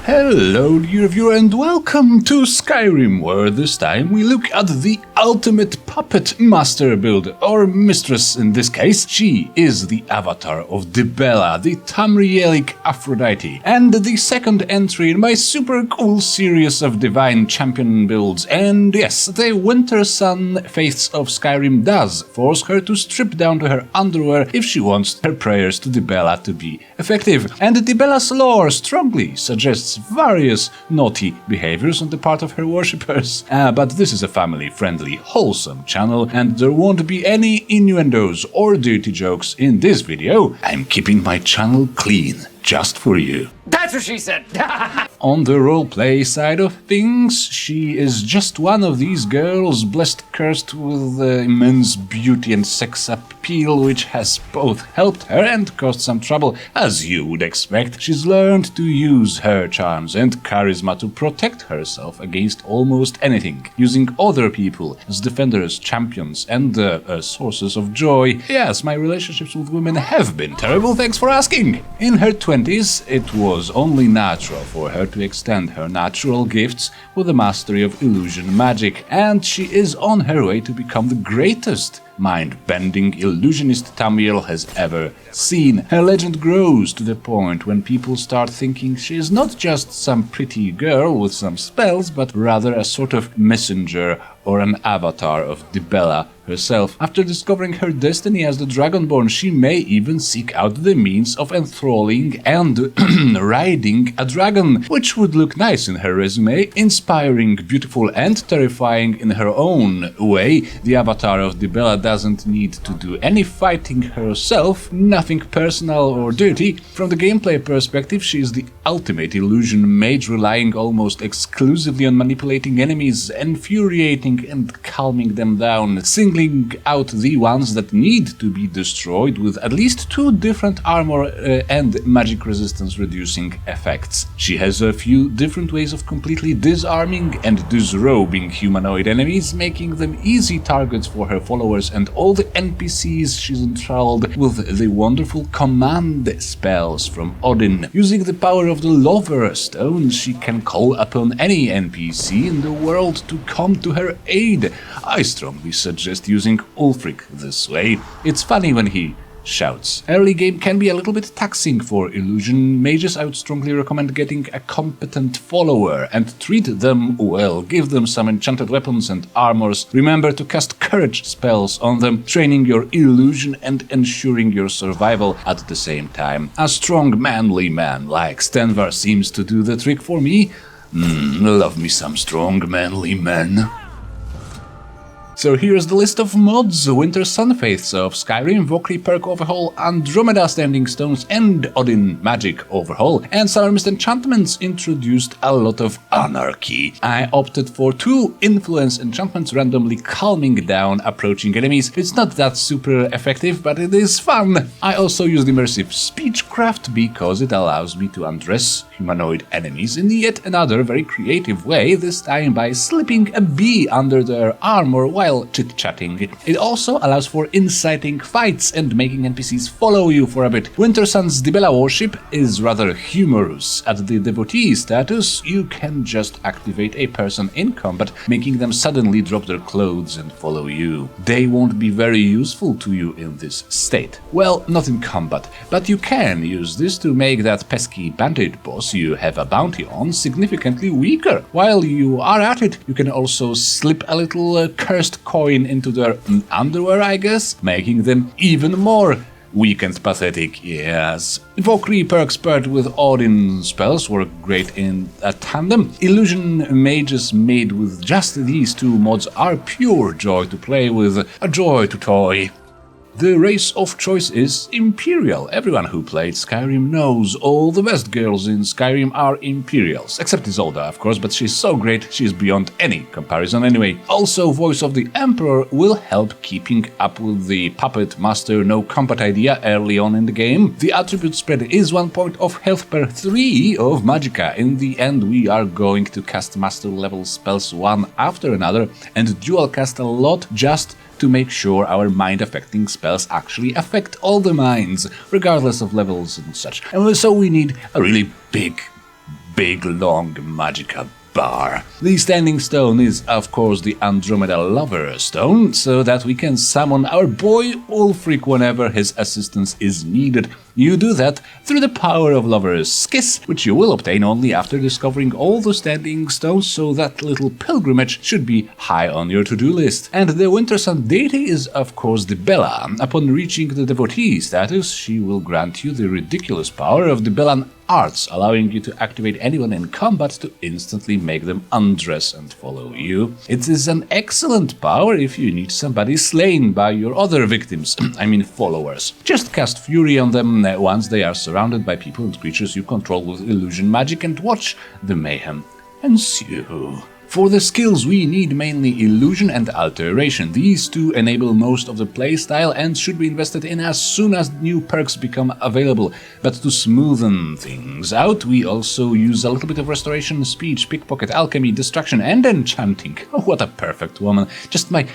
Hello dear viewer and welcome to Skyrim, where this time we look at the ultimate puppet master build, or mistress in this case. She is the avatar of Dibella, the Tamrielic Aphrodite, and the second entry in my super cool series of divine champion builds. And yes, the Wintersun Faiths of Skyrim does force her to strip down to her underwear if she wants her prayers to Dibella to be effective. And Dibella's lore strongly suggests various naughty behaviors on the part of her worshippers. But this is a family-friendly, wholesome channel, and there won't be any innuendos or dirty jokes in this video. I'm keeping my channel clean, just for you. That's what she said! On the roleplay side of things, she is just one of these girls cursed with immense beauty and sex appeal, which has both helped her and caused some trouble. As you would expect, she's learned to use her charms and charisma to protect herself against almost anything, using other people as defenders, champions, and sources of joy. Yes, my relationships with women have been terrible, thanks for asking. In her 20s, it was only natural for her to extend her natural gifts with the mastery of illusion magic, and she is on her way to become the greatest mind-bending illusionist Tamriel has ever seen. Her legend grows to the point when people start thinking she is not just some pretty girl with some spells, but rather a sort of messenger or an avatar of Dibella herself. After discovering her destiny as the Dragonborn, she may even seek out the means of enthralling and riding a dragon, which would look nice in her resume, inspiring, beautiful, and terrifying in her own way. The avatar of Dibella doesn't need to do any fighting herself, nothing personal or dirty. From the gameplay perspective, she is the ultimate illusion mage, relying almost exclusively on manipulating enemies, infuriating and calming them down, singling out the ones that need to be destroyed with at least 2 different armor and magic resistance reducing effects. She has a few different ways of completely disarming and disrobing humanoid enemies, making them easy targets for her followers and all the NPCs she's enthralled with the wonderful command spells from Odin. Using the power of the Lover Stone, she can call upon any NPC in the world to come to her aid. I strongly suggest using Ulfric this way. It's funny when he shouts. Early game can be a little bit taxing for illusion mages. I would strongly recommend getting a competent follower and treat them well. Give them some enchanted weapons and armors. Remember to cast courage spells on them, training your illusion and ensuring your survival at the same time. A strong manly man like Stenvar seems to do the trick for me. Love me some strong manly men. So here's the list of mods: Wintersun Faiths of Skyrim, Vokrii perk overhaul, Andromeda standing stones and Odin magic overhaul, and Summermyst enchantments introduced a lot of anarchy. I opted for 2 influence enchantments, randomly calming down approaching enemies. It's not that super effective, but it is fun. I also used Immersive Speechcraft because it allows me to undress humanoid enemies in yet another very creative way, this time by slipping a bee under their armor while chit-chatting. It also allows for inciting fights and making NPCs follow you for a bit. Wintersun's Dibella worship is rather humorous. At the devotee status, you can just activate a person in combat, making them suddenly drop their clothes and follow you. They won't be very useful to you in this state. Well, not in combat, but you can use this to make that pesky bandit boss you have a bounty on significantly weaker. While you are at it, you can also slip a little cursed coin into their underwear, I guess, making them even more weak and pathetic, yes. Vokrii perks paired with Odin spells were great in a tandem. Illusion mages made with just these 2 mods are pure joy to play with, a joy to toy. The race of choice is Imperial. Everyone who played Skyrim knows all the best girls in Skyrim are Imperials. Except Isolde, of course, but she's so great, she's beyond any comparison anyway. Also, Voice of the Emperor will help keeping up with the Puppet Master no combat idea early on in the game. The attribute spread is 1 point of health per 3 of Magicka. In the end, we are going to cast master level spells one after another and dual cast a lot just to make sure our mind-affecting spells actually affect all the minds, regardless of levels and such. And so we need a really big, long Magicka bar. The standing stone is, of course, the Andromeda Lover Stone, so that we can summon our boy Ulfric whenever his assistance is needed. You do that through the power of Lover's Kiss, which you will obtain only after discovering all the standing stones, so that little pilgrimage should be high on your to-do list. And the Wintersun deity is, of course, Dibella. Upon reaching the devotee status, she will grant you the ridiculous power of Dibellan arts, allowing you to activate anyone in combat to instantly make them undress and follow you. It is an excellent power if you need somebody slain by your other victims, I mean followers. Just cast Fury on them once they are surrounded by people and creatures you control with illusion magic and watch the mayhem ensue. For the skills we need mainly Illusion and Alteration. These two enable most of the playstyle and should be invested in as soon as new perks become available. But to smoothen things out, we also use a little bit of Restoration, Speech, Pickpocket, Alchemy, Distraction and Enchanting. Oh, what a perfect woman. Just my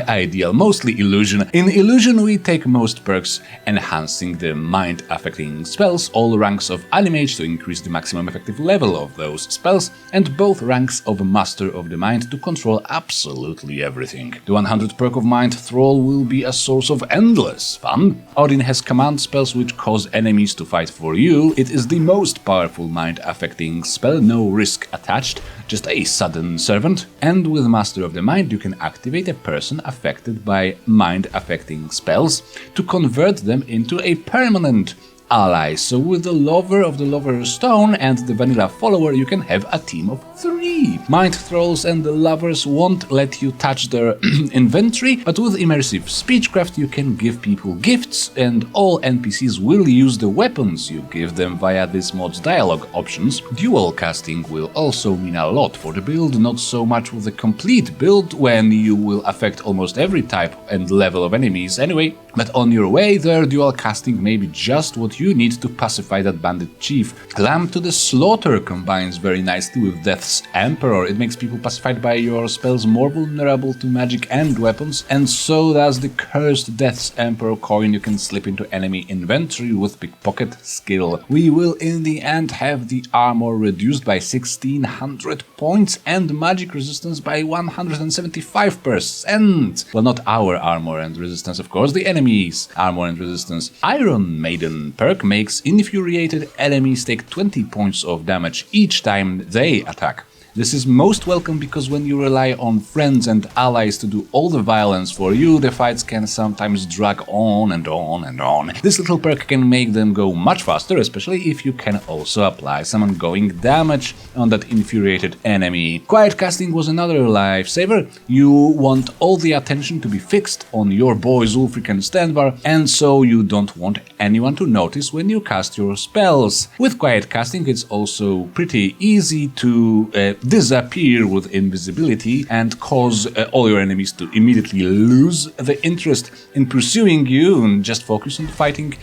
ideal, mostly Illusion. In Illusion we take most perks, enhancing the mind-affecting spells, all ranks of Animage to increase the maximum effective level of those spells, and both ranks of Master of the Mind to control absolutely everything. The 100 perk of Mind Thrall will be a source of endless fun. Odin has command spells which cause enemies to fight for you. It is the most powerful mind-affecting spell, no risk attached, just a sudden servant. And with Master of the Mind you can activate a person affected by mind-affecting spells to convert them into a permanent ally. So with the Lover of the Lover's Stone and the Vanilla Follower you can have a team of 3. Mind Thralls and the Lovers won't let you touch their inventory, but with Immersive Speechcraft you can give people gifts and all NPCs will use the weapons you give them via this mod's dialogue options. Dual casting will also mean a lot for the build, not so much with the complete build when you will affect almost every type and level of enemies anyway, but on your way there dual casting may be just what you need to pacify that bandit chief. Lamb to the Slaughter combines very nicely with Death's Emperor. It makes people pacified by your spells more vulnerable to magic and weapons, and so does the cursed Death's Emperor coin you can slip into enemy inventory with Pickpocket skill. We will in the end have the armor reduced by 1600 points and magic resistance by 175%. Well, not our armor and resistance, of course, the enemy's armor and resistance. Iron Maiden perk makes infuriated enemies take 20 points of damage each time they attack. This is most welcome because when you rely on friends and allies to do all the violence for you, the fights can sometimes drag on and on and on. This little perk can make them go much faster, especially if you can also apply some ongoing damage on that infuriated enemy. Quiet casting was another lifesaver. You want all the attention to be fixed on your boys Ulfric and Stanvar, and so you don't want anyone to notice when you cast your spells. With quiet casting it's also pretty easy to disappear with invisibility and cause all your enemies to immediately lose the interest in pursuing you and just focus on fighting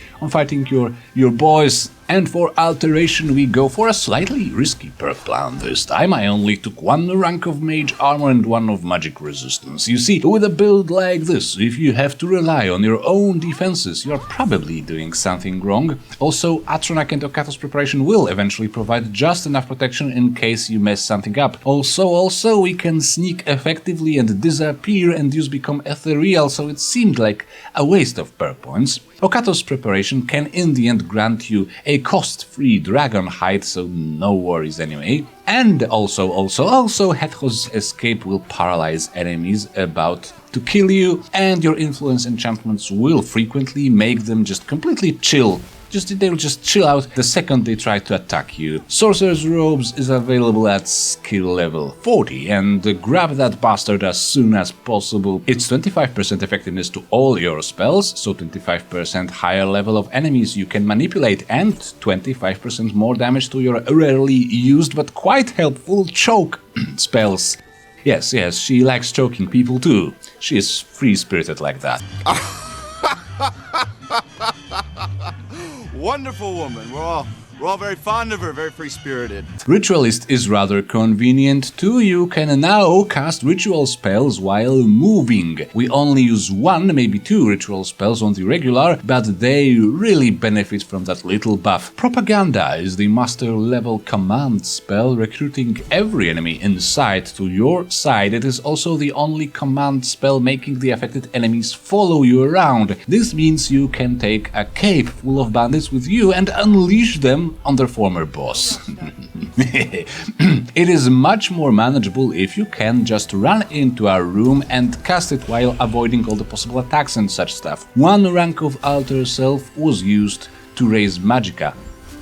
your boys. And for alteration we go for a slightly risky perk plan this time. I only took 1 rank of mage armor and 1 of magic resistance. You see, with a build like this, if you have to rely on your own defenses, you're probably doing something wrong. Also, Atronach and Okatos preparation will eventually provide just enough protection in case you mess something up. Also, we can sneak effectively and disappear and use become ethereal, so it seemed like a waste of perk points. Okatos preparation can in the end grant you a cost-free dragon hide, so no worries anyway. And also, Hetho's escape will paralyze enemies about to kill you, and your influence enchantments will frequently make them just completely chill they'll just chill out the second they try to attack you. Sorcerer's Robes is available at skill level 40, and grab that bastard as soon as possible. It's 25% effectiveness to all your spells, so 25% higher level of enemies you can manipulate, and 25% more damage to your rarely used but quite helpful choke spells. Yes, she likes choking people too. She is free-spirited like that. Wonderful woman. We're all very fond of her, very free-spirited. Ritualist is rather convenient too. You can now cast ritual spells while moving. We only use 1, maybe 2 ritual spells on the regular, but they really benefit from that little buff. Propaganda is the master level command spell, recruiting every enemy in sight to your side. It is also the only command spell making the affected enemies follow you around. This means you can take a cape full of bandits with you and unleash them on their former boss. It is much more manageable if you can just run into a room and cast it while avoiding all the possible attacks and such stuff. 1 rank of Alter Self was used to raise Magicka.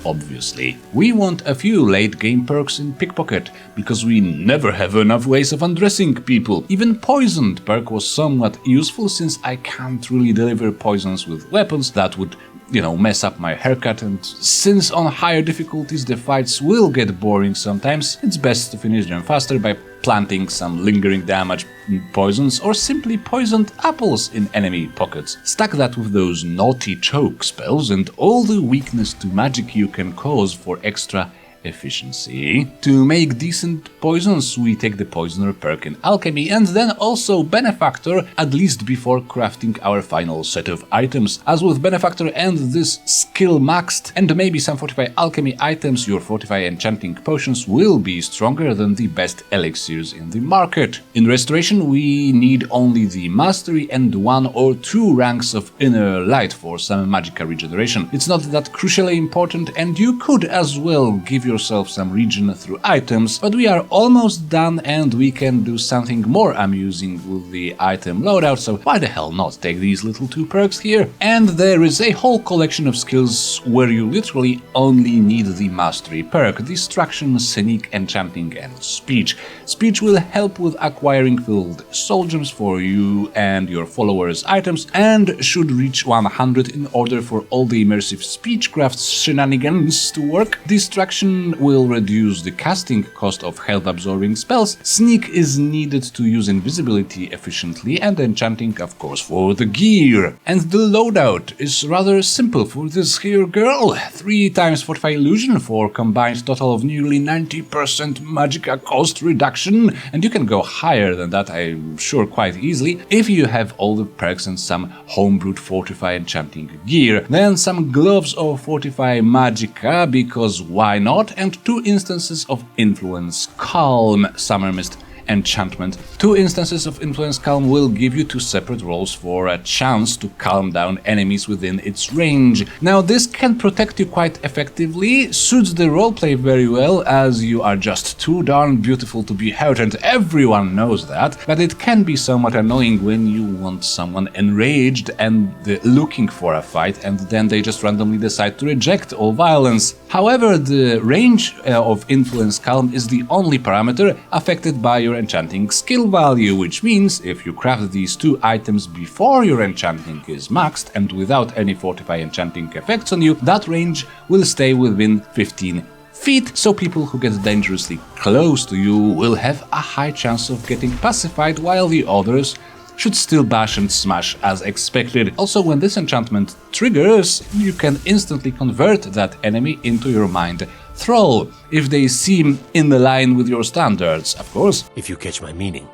Obviously. We want a few late game perks in Pickpocket, because we never have enough ways of undressing people. Even Poisoned perk was somewhat useful, since I can't really deliver poisons with weapons that would mess up my haircut, and since on higher difficulties the fights will get boring sometimes, it's best to finish them faster by planting some lingering damage poisons or simply poisoned apples in enemy pockets. Stack that with those naughty choke spells and all the weakness to magic you can cause for extra efficiency. To make decent poisons, we take the Poisoner perk in Alchemy and then also Benefactor, at least before crafting our final set of items. As with Benefactor and this skill maxed, and maybe some Fortify Alchemy items, your Fortify Enchanting Potions will be stronger than the best elixirs in the market. In Restoration, we need only the Mastery and 1 or 2 ranks of Inner Light for some Magicka regeneration. It's not that crucially important, and you could as well give yourself some regen through items, but we are almost done and we can do something more amusing with the item loadout, so why the hell not take these little 2 perks here? And there is a whole collection of skills where you literally only need the Mastery perk: Distraction, Scenic, Enchanting, and Speech. Speech will help with acquiring filled soul gems for you and your followers' items, and should reach 100 in order for all the Immersive Speechcraft shenanigans to work. Distraction will reduce the casting cost of health-absorbing spells, Sneak is needed to use invisibility efficiently, and Enchanting, of course, for the gear. And the loadout is rather simple for this here girl: 3 times Fortify Illusion for combined total of nearly 90% Magicka cost reduction, and you can go higher than that, I'm sure, quite easily, if you have all the perks and some homebrewed Fortify Enchanting gear. Then some gloves of Fortify Magicka, because why not? And 2 instances of Influence Calm, Summermyst enchantment. 2 instances of Influence Calm will give you 2 separate rolls for a chance to calm down enemies within its range. Now this can protect you quite effectively, suits the roleplay very well, as you are just too darn beautiful to be hurt and everyone knows that, but it can be somewhat annoying when you want someone enraged and looking for a fight and then they just randomly decide to reject all violence. However, the range of Influence Calm is the only parameter affected by your enchanting skill value, which means if you craft these 2 items before your enchanting is maxed and without any Fortify enchanting effects on you, that range will stay within 15 feet, so people who get dangerously close to you will have a high chance of getting pacified, while the others should still bash and smash as expected. Also, when this enchantment triggers, you can instantly convert that enemy into your mind thrall, if they seem in the line with your standards, of course. If you catch my meaning.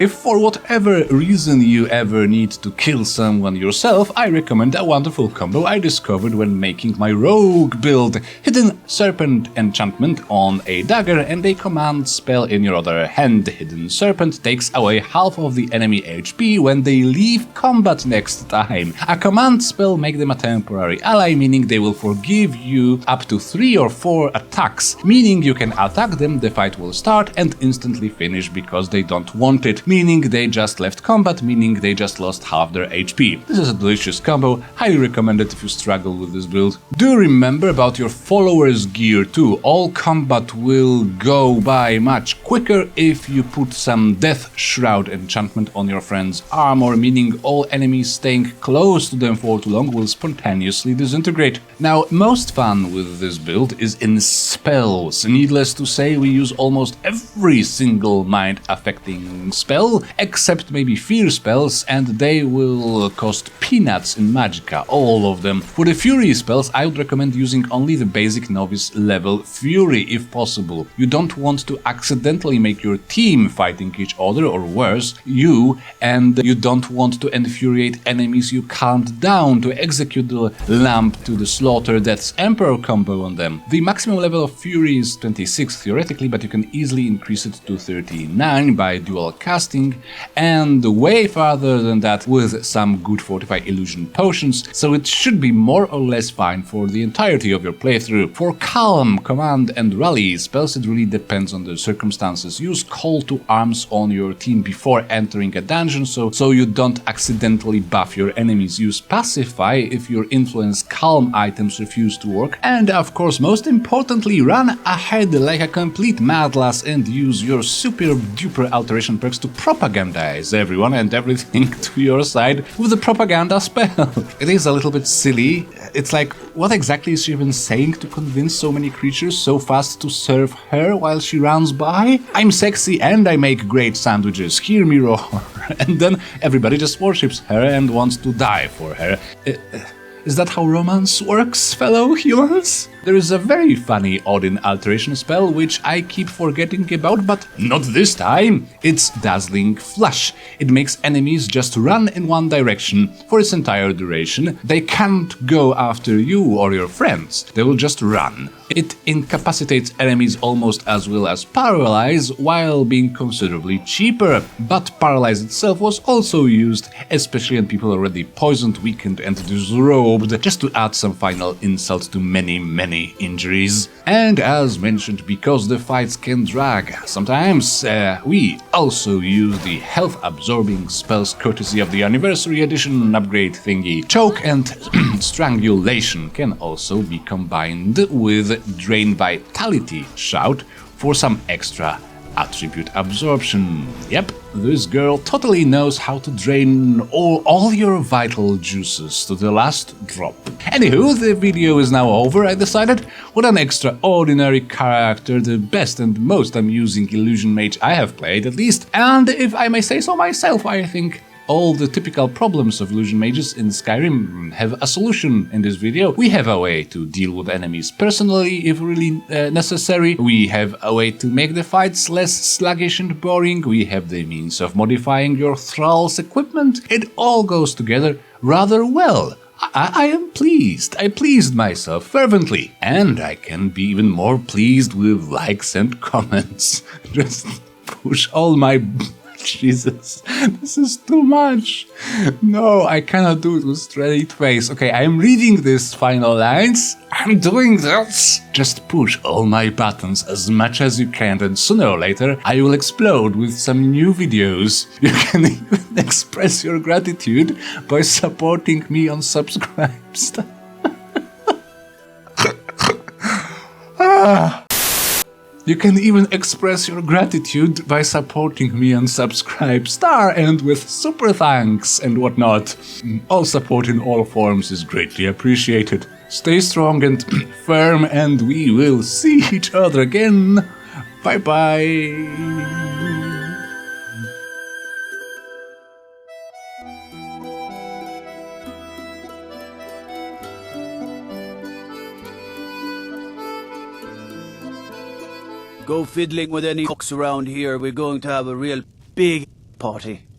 If for whatever reason you ever need to kill someone yourself, I recommend a wonderful combo I discovered when making my rogue build: Hidden Serpent enchantment on a dagger and a command spell in your other hand. Hidden Serpent takes away half of the enemy HP when they leave combat next time. A command spell makes them a temporary ally, meaning they will forgive you up to 3 or 4 attacks, meaning you can attack them, the fight will start and instantly finish because they don't want it, meaning they just left combat, meaning they just lost half their HP. This is a delicious combo, highly recommended if you struggle with this build. Do remember about your followers' gear too. All combat will go by much quicker if you put some Death Shroud enchantment on your friend's armor, meaning all enemies staying close to them for too long will spontaneously disintegrate. Now, most fun with this build is in spells. Needless to say, we use almost every single mind-affecting spell, except maybe fear spells, and they will cost peanuts in Magicka, all of them. For the Fury spells, I would recommend using only the basic novice level Fury if possible. You don't want to accidentally make your team fighting each other, or worse, you, and you don't want to infuriate enemies you calmed down to execute the Lamp to the Slaughter Death's Emperor combo on them. The maximum level of Fury is 26 theoretically, but you can easily increase it to 39 by dual casting, and way farther than that with some good Fortify Illusion potions, so it should be more or less fine for the entirety of your playthrough. For Calm, Command and Rally spells, it really depends on the circumstances. Use Call to Arms on your team before entering a dungeon, so you don't accidentally buff your enemies. Use Pacify if your Influence Calm items refuse to work, and of course, most importantly, run ahead like a complete madlass and use your super duper alteration perks to propagandize everyone and everything to your side with the propaganda spell. It is a little bit silly. It's like, what exactly is she even saying to convince so many creatures so fast to serve her while she runs by? I'm sexy and I make great sandwiches, hear me roar. And then everybody just worships her and wants to die for her. Is that how romance works, fellow humans? There is a very funny Odin alteration spell which I keep forgetting about, but not this time. It's Dazzling Flash. It makes enemies just run in one direction for its entire duration. They can't go after you or your friends, they will just run. It incapacitates enemies almost as well as Paralyze, while being considerably cheaper. But Paralyze itself was also used, especially on people already poisoned, weakened and disrobed, just to add some final insult to many injuries. And as mentioned, because the fights can drag sometimes, we also use the health absorbing spells courtesy of the Anniversary Edition upgrade thingy. Choke and Strangulation can also be combined with Drain Vitality Shout for some extra attribute absorption. Yep, this girl totally knows how to drain all your vital juices to the last drop. Anywho, the video is now over, I decided. What an extraordinary character, the best and most amusing illusion mage I have played at least. And if I may say so myself, I think all the typical problems of illusion mages in Skyrim have a solution in this video. We have a way to deal with enemies personally if really necessary. We have a way to make the fights less sluggish and boring. We have the means of modifying your thrall's equipment. It all goes together rather well. I am pleased. I pleased myself fervently. And I can be even more pleased with likes and comments. Just push all my... Jesus, this is too much. No, I cannot do it with straight face. Okay, I'm reading these final lines. I'm doing this. Just push all my buttons as much as you can, and sooner or later I will explode with some new videos. You can even express your gratitude by supporting me on Subscribestar. You can even express your gratitude by supporting me on Subscribestar and with super thanks and whatnot. All support in all forms is greatly appreciated. Stay strong and firm, and we will see each other again. Bye bye. Go fiddling with any cooks around here. We're going to have a real big party.